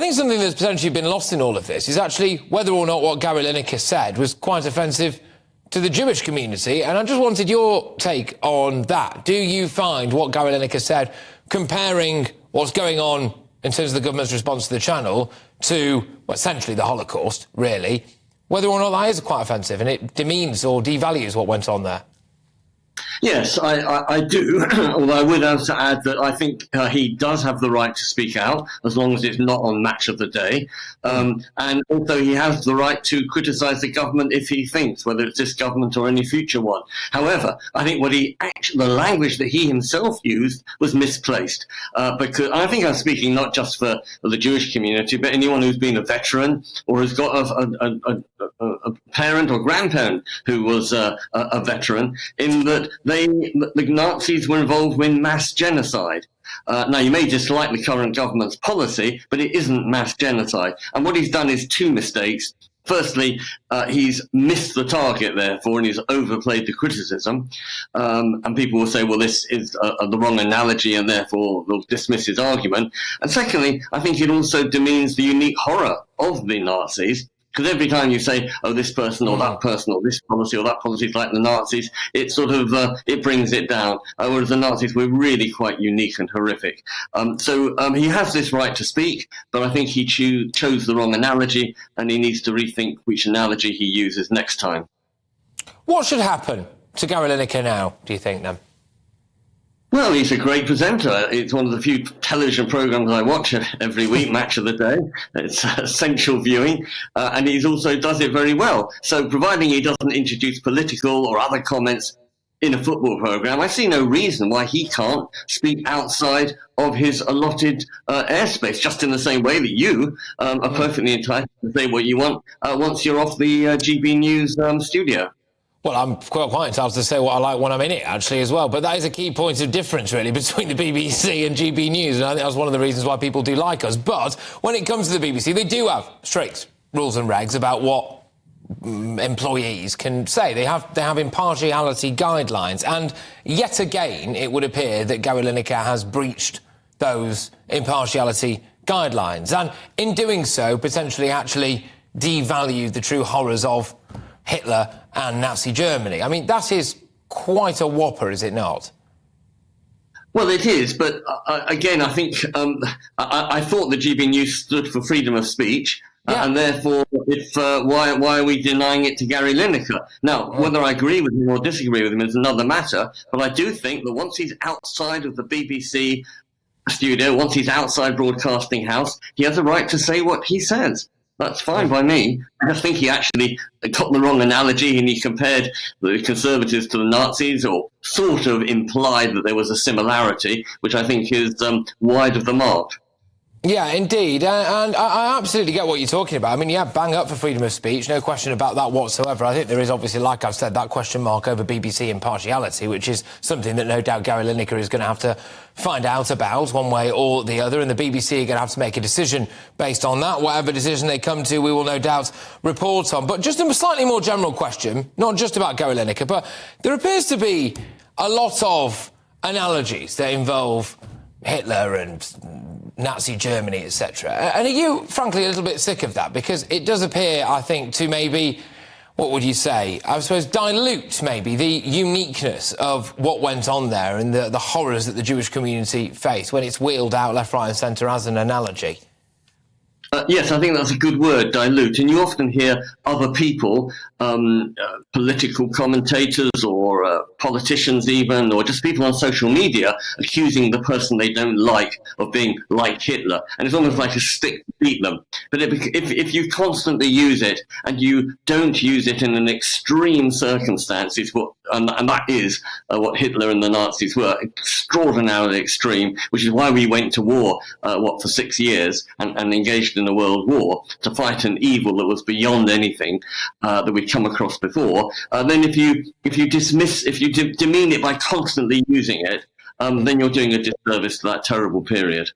think something that's potentially been lost in all of this is actually whether or not what Gary Lineker said was quite offensive to the Jewish community, and I just wanted your take on that. Do you find what Gary Lineker said, comparing what's going on in terms of the government's response to the channel to, well, essentially the Holocaust, really, whether or not that is quite offensive and it demeans or devalues what went on there? Yes, I do, although I would have to add that I think he does have the right to speak out, as long as it's not on Match of the Day. And also he has the right to criticise the government if he thinks, whether it's this government or any future one. However, I think the language that he himself used was misplaced. Because I think I'm speaking not just for the Jewish community, but anyone who's been a veteran or has got a parent or grandparent who was a veteran, in that the Nazis were involved in mass genocide. Now, you may dislike the current government's policy, but it isn't mass genocide. And what he's done is two mistakes. Firstly, he's missed the target, therefore, and he's overplayed the criticism. And people will say, well, this is the wrong analogy, and therefore they'll dismiss his argument. And secondly, I think it also demeans the unique horror of the Nazis. Because every time you say, oh, this person or that person or this policy or that policy is like the Nazis, it sort of, it brings it down. Whereas the Nazis were really quite unique and horrific. So he has this right to speak, but I think he chose the wrong analogy, and he needs to rethink which analogy he uses next time. What should happen to Gary Lineker now, do you think, then? Well, he's a great presenter. It's one of the few television programmes I watch every week, Match of the Day. It's essential viewing, and he also does it very well. So providing he doesn't introduce political or other comments in a football programme, I see no reason why he can't speak outside of his allotted airspace, just in the same way that you are perfectly entitled to say what you want once you're off the GBNews studio. Well, I'm quite entitled to say what I like when I'm in it, actually, as well. But that is a key point of difference, really, between the BBC and GB News. And I think that's one of the reasons why people do like us. But when it comes to the BBC, they do have strict rules and regs about what employees can say. They have impartiality guidelines. And yet again, it would appear that Gary Lineker has breached those impartiality guidelines. And in doing so, potentially actually devalued the true horrors of Hitler and Nazi Germany. I mean, that is quite a whopper, is it not? Well, it is, but again, I think I thought the GB News stood for freedom of speech, and therefore, why are we denying it to Gary Lineker? Now, whether I agree with him or disagree with him is another matter, but I do think that once he's outside of the BBC studio, once he's outside Broadcasting House, he has a right to say what he says. That's fine by me. I just think he actually got the wrong analogy, and he compared the Conservatives to the Nazis, or sort of implied that there was a similarity, which I think is wide of the mark. Yeah, indeed. And I absolutely get what you're talking about. I mean, yeah, bang up for freedom of speech, no question about that whatsoever. I think there is obviously, like I've said, that question mark over BBC impartiality, which is something that no doubt Gary Lineker is going to have to find out about one way or the other, and the BBC are going to have to make a decision based on that. Whatever decision they come to, we will no doubt report on. But just a slightly more general question, not just about Gary Lineker, but there appears to be a lot of analogies that involve Hitler and Nazi Germany, etc. And are you, frankly, a little bit sick of that? Because it does appear, I think, to maybe, what would you say, I suppose dilute maybe the uniqueness of what went on there and the horrors that the Jewish community faced when it's wheeled out left, right and centre as an analogy. Yes, I think that's a good word, dilute. And you often hear other people, political commentators or politicians even, or just people on social media, accusing the person they don't like of being like Hitler. And it's almost like a stick to beat them. But if you constantly use it and you don't use it in an extreme circumstances, and that is what Hitler and the Nazis were, extraordinarily extreme, which is why we went to war, for 6 years and engaged in a world war to fight an evil that was beyond anything that we'd come across before. Then if you demean it by constantly using it, then you're doing a disservice to that terrible period.